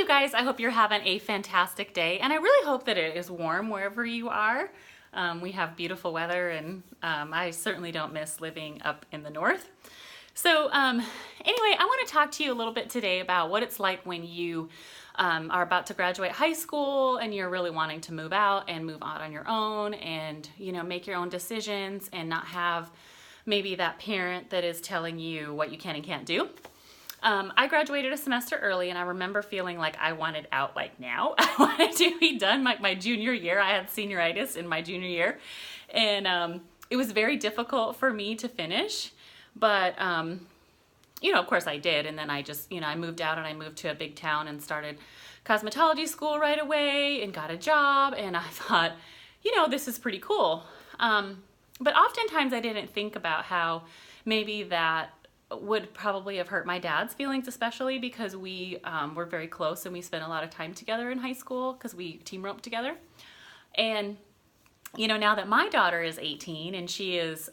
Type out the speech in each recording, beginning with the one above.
guys, I hope you're having a fantastic day, and I really hope that it is warm wherever you are. We have beautiful weather, and I certainly don't miss living up in the north. So anyway, I want to talk to you a little bit today about what it's like when you are about to graduate high school and you're really wanting to move out and move out on your own and, you know, make your own decisions and not have maybe that parent that is telling you what you can and can't do. I graduated a semester early, and I remember feeling like I wanted out like now. I wanted to be done like my junior year. I had senioritis in my junior year, and it was very difficult for me to finish, but you know, of course I did. And then I just, you know, I moved out and I moved to a big town and started cosmetology school right away and got a job, and I thought, you know, this is pretty cool. But oftentimes I didn't think about how maybe that would probably have hurt my dad's feelings, especially because we were very close and we spent a lot of time together in high school because we team roped together. And you know, now that my daughter is 18 and she is,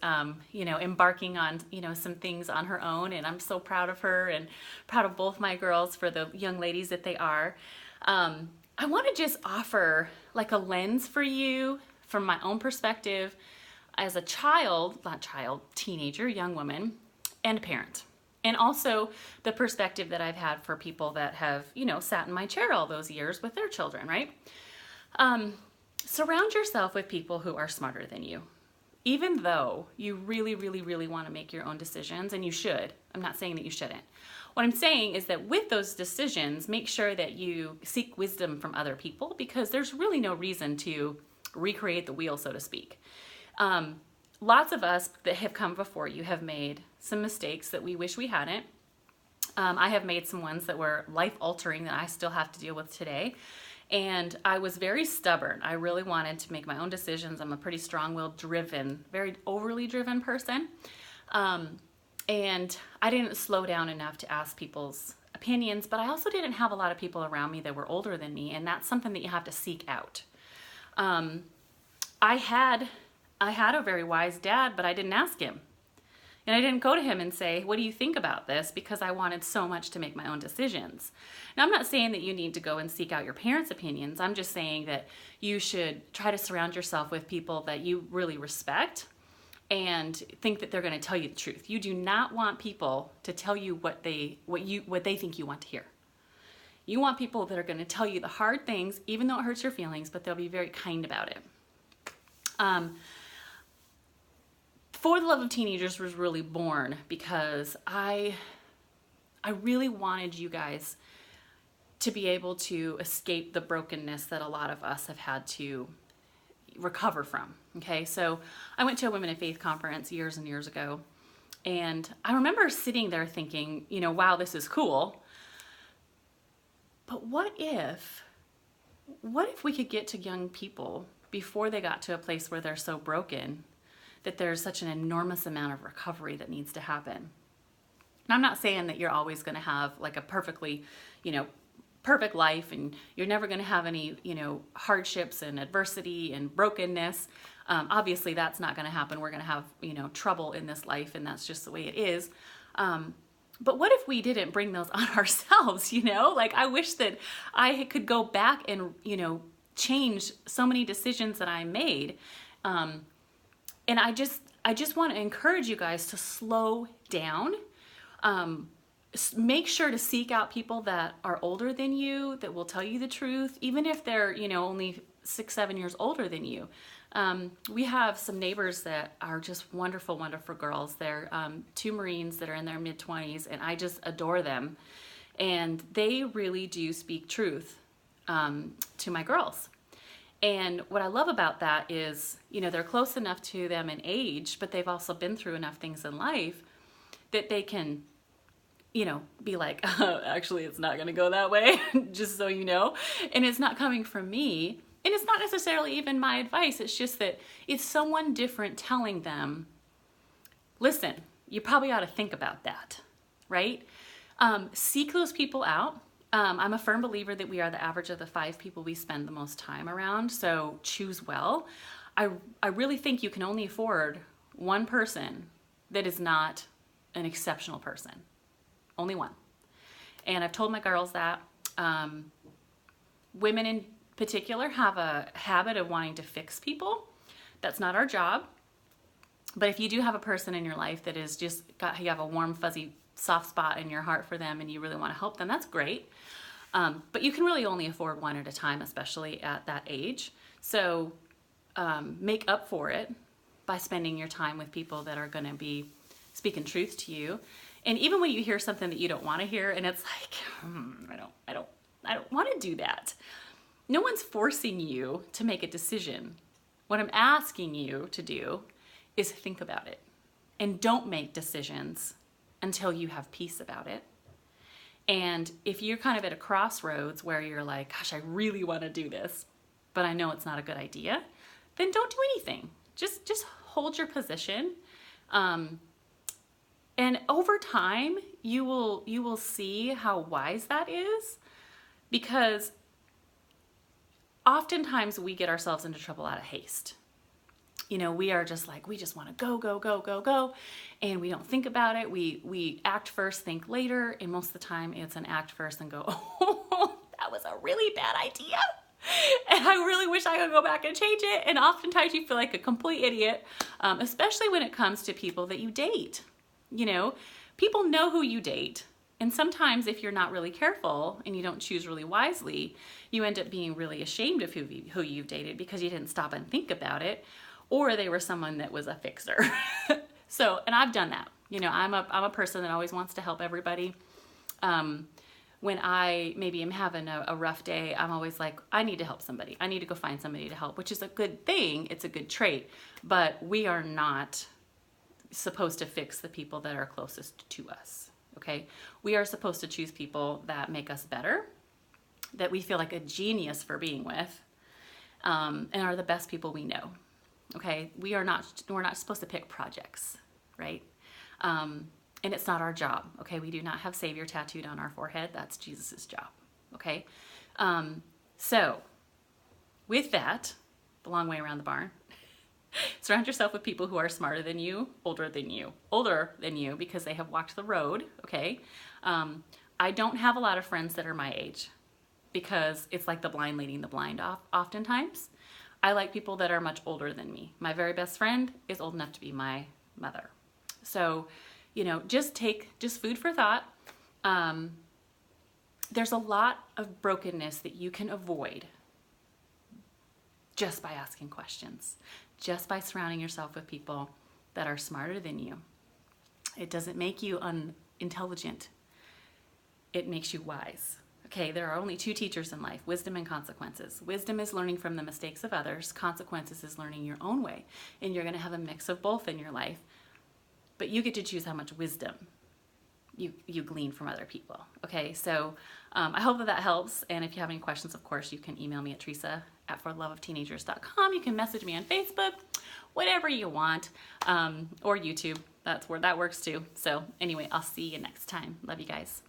you know, embarking on, you know, some things on her own, and I'm so proud of her and proud of both my girls for the young ladies that they are. I want to just offer like a lens for you from my own perspective as a child, not child, teenager, young woman, and parent. And also the perspective that I've had for people that have, you know, sat in my chair all those years with their children, right? Surround yourself with people who are smarter than you. Even though you really, really, really want to make your own decisions, and you should. I'm not saying that you shouldn't. What I'm saying is that with those decisions, make sure that you seek wisdom from other people, because there's really no reason to recreate the wheel, so to speak. Lots of us that have come before you have made some mistakes that we wish we hadn't. I have made some ones that were life-altering that I still have to deal with today. And I was very stubborn. I really wanted to make my own decisions. I'm a pretty strong-willed, driven, very overly driven person. And I didn't slow down enough to ask people's opinions, but I also didn't have a lot of people around me that were older than me, and that's something that you have to seek out. I had a very wise dad, but I didn't ask him. And I didn't go to him and say, what do you think about this? Because I wanted so much to make my own decisions. Now, I'm not saying that you need to go and seek out your parents' opinions. I'm just saying that you should try to surround yourself with people that you really respect and think that they're going to tell you the truth. You do not want people to tell you what they think you want to hear. You want people that are going to tell you the hard things, even though it hurts your feelings, but they'll be very kind about it. For the Love of Teenagers was really born because I really wanted you guys to be able to escape the brokenness that a lot of us have had to recover from. Okay, so I went to a Women in Faith conference years and years ago, and I remember sitting there thinking, you know, wow, this is cool. But what if we could get to young people before they got to a place where they're so broken that there's such an enormous amount of recovery that needs to happen. And I'm not saying that you're always going to have like a perfectly, you know, perfect life, and you're never going to have any, you know, hardships and adversity and brokenness. Obviously that's not going to happen. We're going to have, you know, trouble in this life, and that's just the way it is. But what if we didn't bring those on ourselves, you know? Like, I wish that I could go back and, you know, change so many decisions that I made. And I just want to encourage you guys to slow down. Make sure to seek out people that are older than you, that will tell you the truth, even if they're, you know, only 6-7 years older than you. We have some neighbors that are just wonderful, wonderful girls. They're 2 Marines that are in their mid-20s, and I just adore them. And they really do speak truth to my girls. And what I love about that is, you know, they're close enough to them in age, but they've also been through enough things in life that they can, you know, be like, actually, it's not going to go that way, just so you know. And it's not coming from me. And it's not necessarily even my advice. It's just that it's someone different telling them, listen, you probably ought to think about that, right? Seek those people out. I'm a firm believer that we are the average of the 5 people we spend the most time around, so choose well. I really think you can only afford one person that is not an exceptional person. Only one. And I've told my girls that, Women in particular have a habit of wanting to fix people. That's not our job. But if you do have a person in your life that is just you have a warm, fuzzy, soft spot in your heart for them and you really want to help them, that's great. But you can really only afford one at a time, especially at that age. So make up for it by spending your time with people that are going to be speaking truth to you. And even when you hear something that you don't want to hear, and it's like, I don't want to do that. No one's forcing you to make a decision. What I'm asking you to do is think about it, and don't make decisions until you have peace about it. And if you're kind of at a crossroads where you're like, gosh, I really want to do this, but I know it's not a good idea, then don't do anything. Just hold your position. And over time, you will see how wise that is, because oftentimes we get ourselves into trouble out of haste. You know, we are just like, we just want to go, go, go, go, go. And we don't think about it. We act first, think later. And most of the time it's an act first and go, oh, that was a really bad idea. And I really wish I could go back and change it. And oftentimes you feel like a complete idiot, especially when it comes to people that you date. You know, people know who you date. And sometimes if you're not really careful and you don't choose really wisely, you end up being really ashamed of who you've dated because you didn't stop and think about it, or they were someone that was a fixer. So, and I've done that. You know, I'm a person that always wants to help everybody. When I maybe am having a rough day, I'm always like, I need to help somebody. I need to go find somebody to help, which is a good thing. It's a good trait, but we are not supposed to fix the people that are closest to us. Okay, we are supposed to choose people that make us better, that we feel like a genius for being with, and are the best people we know. Okay, we're not supposed to pick projects, right? And it's not our job. Okay, we do not have Savior tattooed on our forehead. That's Jesus's job. Okay, so with that, the long way around the barn. Surround yourself with people who are smarter than you, older than you, because they have walked the road, okay? I don't have a lot of friends that are my age because it's like the blind leading the blind oftentimes. I like people that are much older than me. My very best friend is old enough to be my mother. So, you know, just food for thought. There's a lot of brokenness that you can avoid just by asking questions, just by surrounding yourself with people that are smarter than you. It doesn't make you unintelligent. It makes you wise. Okay, there are only two teachers in life, wisdom and consequences. Wisdom is learning from the mistakes of others. Consequences is learning your own way. And you're going to have a mix of both in your life. But you get to choose how much wisdom you glean from other people. Okay, so I hope that helps. And if you have any questions, of course, you can email me at Teresa@forloveofteenagers.com. You can message me on Facebook, whatever you want, or YouTube. That's where that works too. So anyway, I'll see you next time. Love you guys.